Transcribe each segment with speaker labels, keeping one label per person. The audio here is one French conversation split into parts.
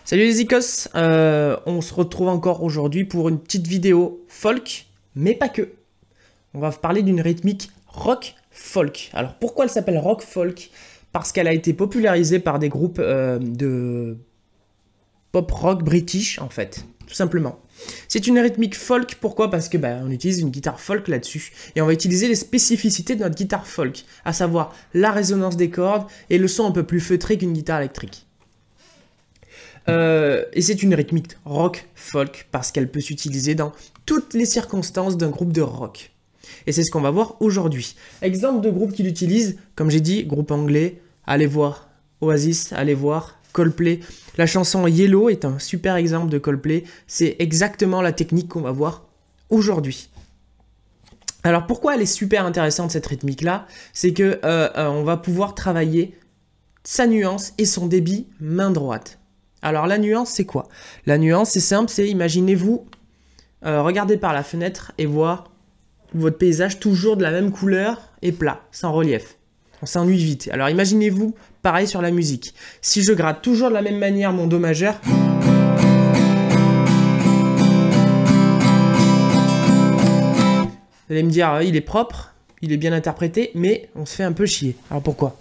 Speaker 1: Salut les Icos, on se retrouve encore aujourd'hui pour une petite vidéo folk, mais pas que. On va parler d'une rythmique rock folk. Alors pourquoi elle s'appelle rock folk? Parce qu'elle a été popularisée par des groupes de pop rock british en fait, tout simplement. C'est une rythmique folk, pourquoi? Parce que on utilise une guitare folk là-dessus. Et on va utiliser les spécificités de notre guitare folk, à savoir la résonance des cordes et le son un peu plus feutré qu'une guitare électrique. Et c'est une rythmique rock folk parce qu'elle peut s'utiliser dans toutes les circonstances d'un groupe de rock. Et c'est ce qu'on va voir aujourd'hui. Exemple de groupe qui l'utilise, comme j'ai dit, groupe anglais, allez voir Oasis, allez voir Coldplay. La chanson Yellow est un super exemple de Coldplay. C'est exactement la technique qu'on va voir aujourd'hui. Alors pourquoi elle est super intéressante cette rythmique là? C'est que on va pouvoir travailler sa nuance et son débit main droite. Alors la nuance c'est quoi? La nuance c'est simple, c'est imaginez-vous regarder par la fenêtre et voir votre paysage toujours de la même couleur et plat, sans relief. On s'ennuie vite. Alors imaginez-vous pareil sur la musique. Si je gratte toujours de la même manière mon do majeur, vous allez me dire il est propre, il est bien interprété, mais on se fait un peu chier. Alors pourquoi?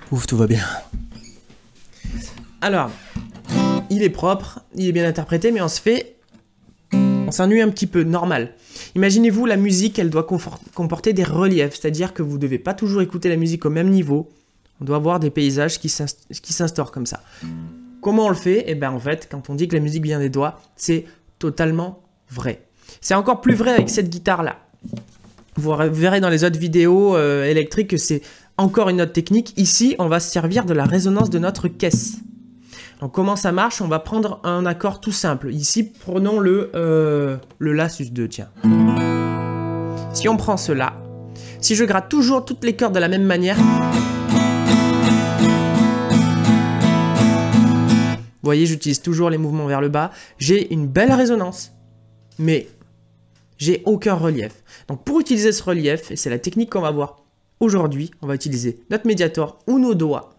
Speaker 1: Ouf, tout va bien. Alors, il est propre, il est bien interprété, mais on s'ennuie un petit peu, normal. Imaginez-vous, la musique, elle doit comporter des reliefs, c'est-à-dire que vous ne devez pas toujours écouter la musique au même niveau. On doit avoir des paysages qui s'instaurent comme ça. Comment on le fait? Eh bien, en fait, quand on dit que la musique vient des doigts, c'est totalement vrai. C'est encore plus vrai avec cette guitare-là. Vous verrez dans les autres vidéos électriques que c'est encore une autre technique. Ici, on va se servir de la résonance de notre caisse. Donc, comment ça marche? On va prendre un accord tout simple. Ici, prenons le La sus2, tiens. Si on prend cela, si je gratte toujours toutes les cordes de la même manière, vous voyez, j'utilise toujours les mouvements vers le bas. J'ai une belle résonance, mais j'ai aucun relief. Donc, pour utiliser ce relief, et c'est la technique qu'on va voir aujourd'hui, on va utiliser notre médiator ou nos doigts.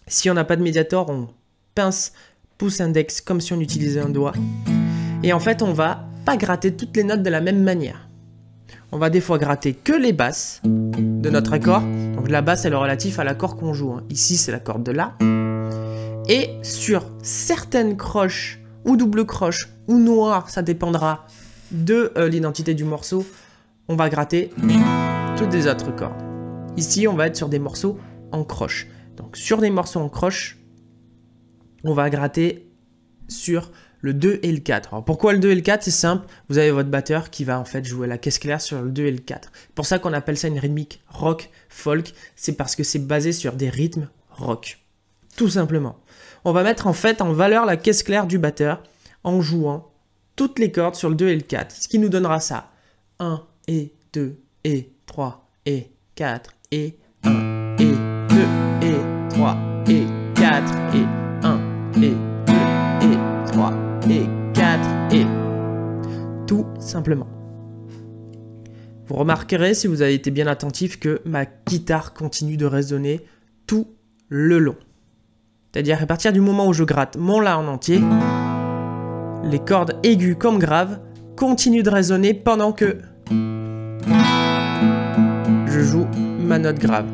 Speaker 1: Si on n'a pas de médiator, on pince pouce index comme si on utilisait un doigt. Et en fait, on va pas gratter toutes les notes de la même manière. On va des fois gratter que les basses de notre accord. Donc la basse, elle est relative à l'accord qu'on joue. Ici, c'est la corde de La. Et sur certaines croches ou double croches ou noires, ça dépendra de l'identité du morceau, on va gratter toutes les autres cordes. Ici, on va être sur des morceaux en croche. Donc, sur des morceaux en croche, on va gratter sur le 2 et le 4. Alors, pourquoi le 2 et le 4? C'est simple. Vous avez votre batteur qui va en fait jouer la caisse claire sur le 2 et le 4. C'est pour ça qu'on appelle ça une rythmique rock folk. C'est parce que c'est basé sur des rythmes rock. Tout simplement. On va mettre en fait en valeur la caisse claire du batteur en jouant toutes les cordes sur le 2 et le 4. Ce qui nous donnera ça. 1 et 2 et 3 et 4 et 1 et 2 et 3 et 4 et 1 et 2 et 3 et 4 et tout simplement. Vous remarquerez si vous avez été bien attentif que ma guitare continue de résonner tout le long. C'est-à-dire à partir du moment où je gratte mon La en entier, les cordes aiguës comme graves continuent de résonner pendant que je joue ma note grave.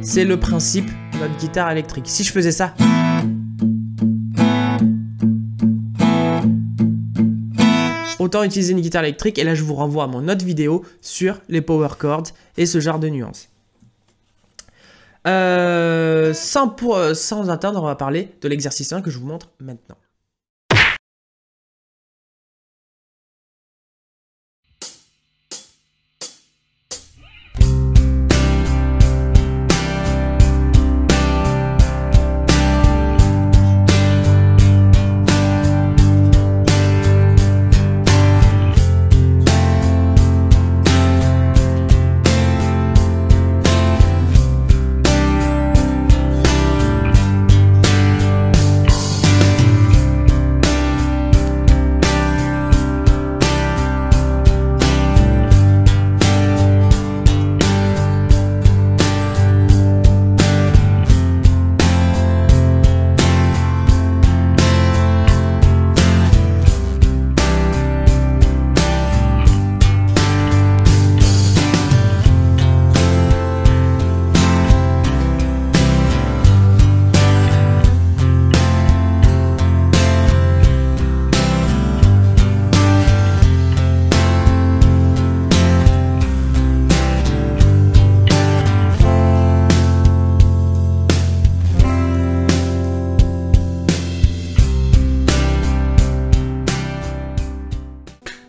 Speaker 1: C'est le principe de notre guitare électrique. Si je faisais ça, autant utiliser une guitare électrique. Et là, je vous renvoie à mon autre vidéo sur les power chords et ce genre de nuances. Sans attendre, on va parler de l'exercice 1 que je vous montre maintenant.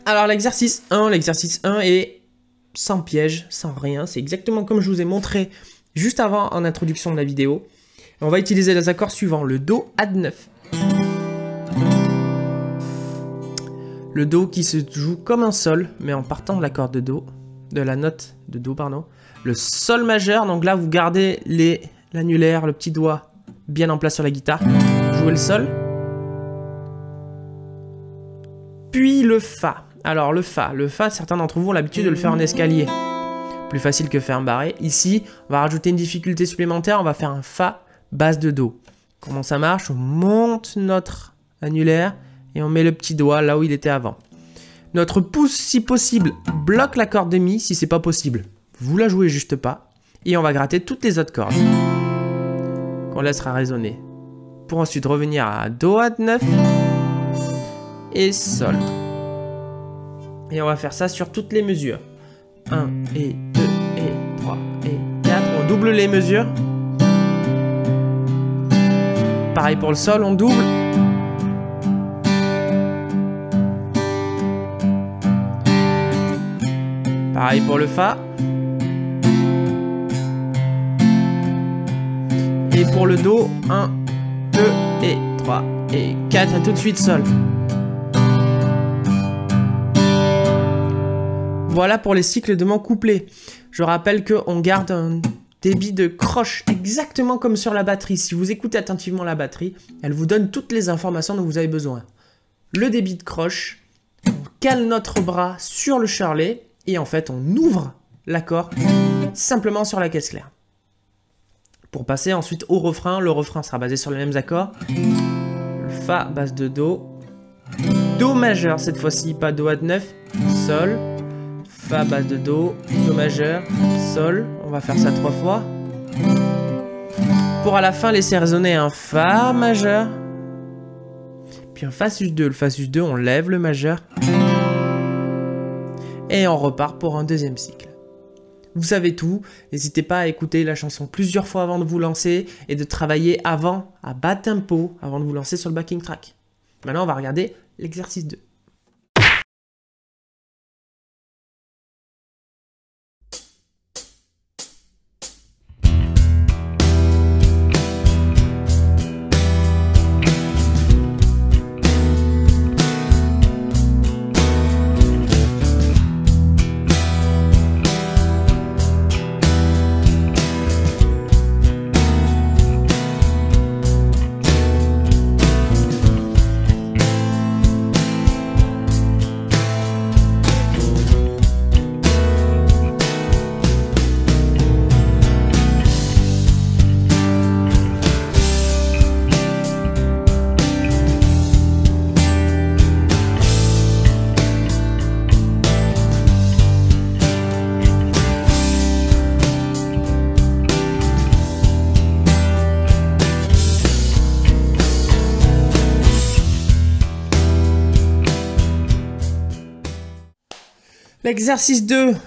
Speaker 1: Alors l'exercice 1 est sans piège, sans rien. C'est exactement comme je vous ai montré juste avant en introduction de la vidéo. On va utiliser les accords suivants. Le Do add 9. Le Do qui se joue comme un Sol, mais en partant de l'accord de Do, de la note de Do, pardon. Le Sol majeur, donc là vous gardez l'annulaire, le petit doigt bien en place sur la guitare. Jouez le Sol. Puis le Fa. Alors le Fa, certains d'entre vous ont l'habitude de le faire en escalier. Plus facile que faire un barré. Ici, on va rajouter une difficulté supplémentaire, on va faire un Fa basse de Do. Comment ça marche? On monte notre annulaire et on met le petit doigt là où il était avant. Notre pouce, si possible, bloque la corde de Mi. Si c'est pas possible, vous la jouez juste pas. Et on va gratter toutes les autres cordes qu'on laissera résonner. Pour ensuite revenir à Do add 9 et Sol. Et on va faire ça sur toutes les mesures. 1 et 2 et 3 et 4. On double les mesures. Pareil pour le Sol, on double. Pareil pour le Fa. Et pour le Do, 1, 2 et 3 et 4. Et tout de suite Sol. Voilà pour les cycles de mon couplet. Je rappelle qu'on garde un débit de croche exactement comme sur la batterie. Si vous écoutez attentivement la batterie, elle vous donne toutes les informations dont vous avez besoin. Le débit de croche, on cale notre bras sur le charlet et en fait on ouvre l'accord simplement sur la caisse claire. Pour passer ensuite au refrain, le refrain sera basé sur les mêmes accords. Le Fa basse de Do, Do majeur cette fois-ci, pas Do add 9, Sol, Fa basse de Do, Do majeur, Sol, on va faire ça 3 fois. Pour à la fin laisser résonner un Fa majeur, puis un Fa sus 2, le Fa sus 2 on lève le majeur, et on repart pour un deuxième cycle. Vous savez tout, n'hésitez pas à écouter la chanson plusieurs fois avant de vous lancer, et de travailler avant, à bas tempo, avant de vous lancer sur le backing track. Maintenant on va regarder l'exercice 2.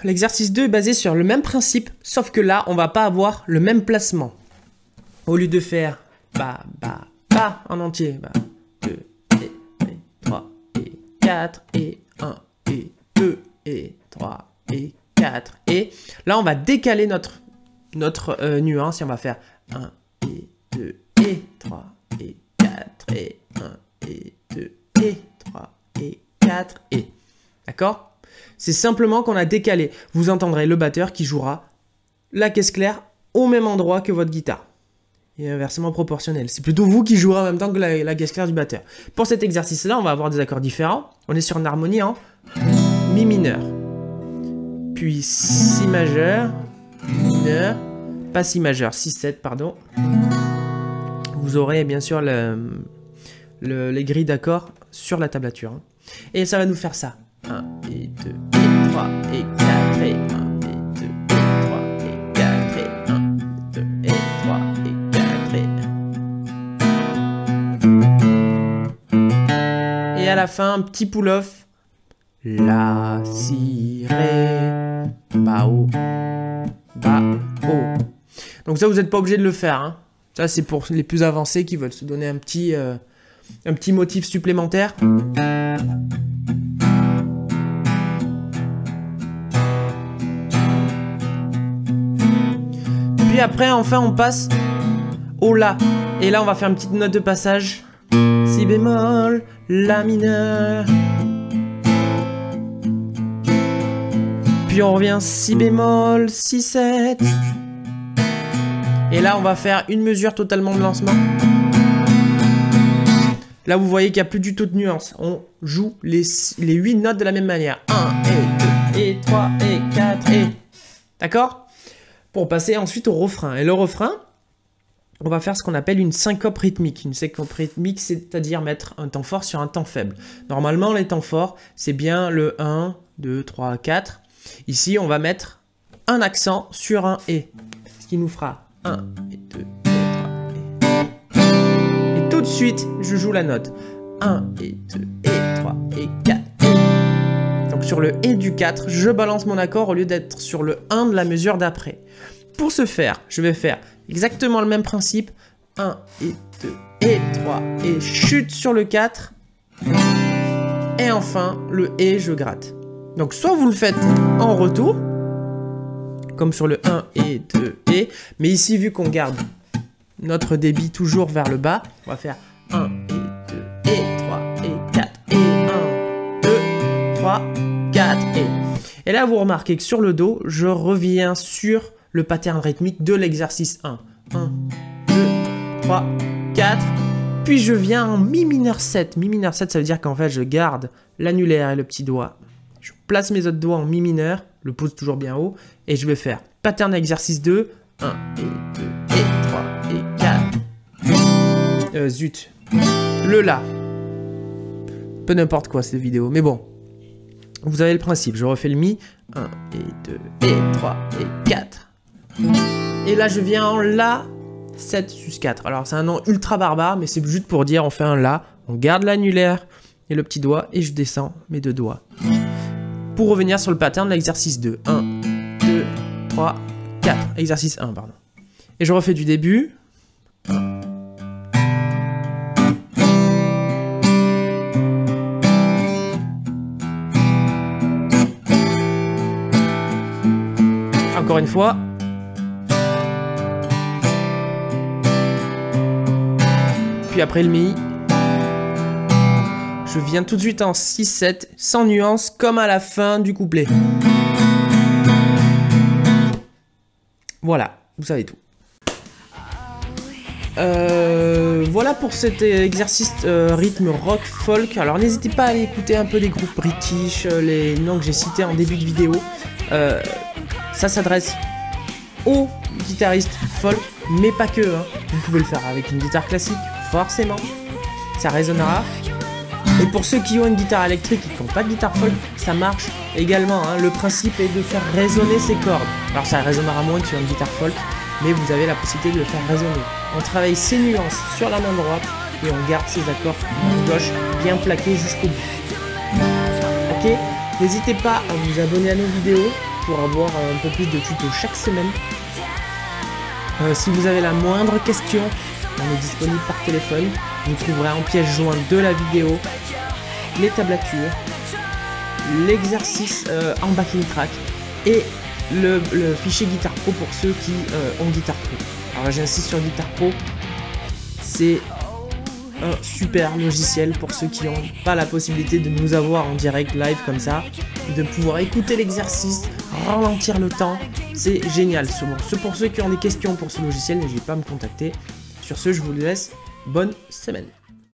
Speaker 1: L'exercice 2 est basé sur le même principe, sauf que là, on va pas avoir le même placement. Au lieu de faire ba, ba, ba en entier, ba, 2 et 3 et 4 et 1 et 2 et 3 et 4 et... Là, on va décaler notre nuance et on va faire 1 et 2 et 3 et 4 et 1 et 2 et 3 et 4 et... D'accord ? C'est simplement qu'on a décalé. Vous entendrez le batteur qui jouera la caisse claire au même endroit que votre guitare. Et inversement proportionnel. C'est plutôt vous qui jouerez en même temps que la caisse claire du batteur. Pour cet exercice-là, on va avoir des accords différents. On est sur une harmonie en Mi mineur. Puis Si majeur, mineur, pas Si majeur, Si7, pardon. Vous aurez bien sûr les grilles d'accords sur la tablature. Et ça va nous faire ça. 1 et 2 et 3 et 4 et 1 et 2 et 3 et 4 et 1 et 2 et 3 et 4 et... Et à la fin, un petit pull-off. La, si, ré, ba, o, ba, o. Donc ça, vous n'êtes pas obligé de le faire. Hein. Ça, c'est pour les plus avancés qui veulent se donner un petit motif supplémentaire. Puis après, enfin, on passe au La. Et là, on va faire une petite note de passage. Si bémol, La mineur. Puis on revient Si bémol, Si 7. Et là, on va faire une mesure totalement de lancement. Là, vous voyez qu'il n'y a plus du tout de nuance. On joue les 8 notes de la même manière. 1, et 2, et 3, et 4, et... D'accord? Pour passer ensuite au refrain. Et le refrain, on va faire ce qu'on appelle une syncope rythmique. Une syncope rythmique, c'est-à-dire mettre un temps fort sur un temps faible. Normalement, les temps forts, c'est bien le 1, 2, 3, 4. Ici, on va mettre un accent sur un « et », ce qui nous fera 1, et 2, et 3, et... Et tout de suite, je joue la note. 1, et 2, et 3, et 4, et... Donc sur le « et » du 4, je balance mon accord au lieu d'être sur le 1 de la mesure d'après. Pour ce faire, je vais faire exactement le même principe. 1, et 2, et 3, et chute sur le 4. Et enfin, le « et », je gratte. Donc soit vous le faites en retour, comme sur le 1 et 2 et, mais ici vu qu'on garde notre débit toujours vers le bas, on va faire 1 et 2 et 3 et 4 et 1, 2, 3, 4 et... Et là vous remarquez que sur le Do, je reviens sur le pattern rythmique de l'exercice 1. 1, 2, 3, 4, puis je viens en Mi mineur 7. Mi mineur 7 ça veut dire qu'en fait je garde l'annulaire et le petit doigt. Je place mes autres doigts en Mi mineur, le pouce toujours bien haut, et je vais faire pattern exercice 2, 1, et 2, et 3, et 4. Zut. Le La. Peu n'importe quoi cette vidéo, mais bon. Vous avez le principe, je refais le Mi, 1, et 2, et 3, et 4. Et là je viens en La, 7 sus 4. Alors c'est un nom ultra barbare, mais c'est juste pour dire on fait un La, on garde l'annulaire et le petit doigt, et je descends mes deux doigts. Pour revenir sur le pattern de l'exercice 2. 1, 2, 3, 4. Exercice 1, pardon. Et je refais du début. Encore une fois. Puis après le Mi. Je viens tout de suite en 6-7, sans nuance, comme à la fin du couplet. Voilà, vous savez tout. Voilà pour cet exercice rythme rock folk. Alors n'hésitez pas à aller écouter un peu des groupes british, les noms que j'ai cités en début de vidéo. Ça s'adresse aux guitaristes folk, mais pas que. Hein. Vous pouvez le faire avec une guitare classique, forcément. Ça résonnera. Et pour ceux qui ont une guitare électrique et qui n'ont pas de guitare folk, ça marche également. Hein. Le principe est de faire résonner ses cordes. Alors ça résonnera moins que sur une guitare folk, mais vous avez la possibilité de le faire résonner. On travaille ses nuances sur la main droite et on garde ses accords gauche bien plaqués jusqu'au bout. Ok? N'hésitez pas à vous abonner à nos vidéos pour avoir un peu plus de tutos chaque semaine. Si vous avez la moindre question, on est disponible par téléphone. Vous trouverez en pièce jointe de la vidéo les tablatures, l'exercice en backing track et le fichier Guitar Pro pour ceux qui ont Guitar Pro. Alors j'insiste sur Guitar Pro, c'est un super logiciel pour ceux qui n'ont pas la possibilité de nous avoir en direct live comme ça, de pouvoir écouter l'exercice, ralentir le temps, c'est génial. Pour ceux qui ont des questions pour ce logiciel, n'hésitez pas à me contacter. Sur ce, je vous laisse, bonne semaine.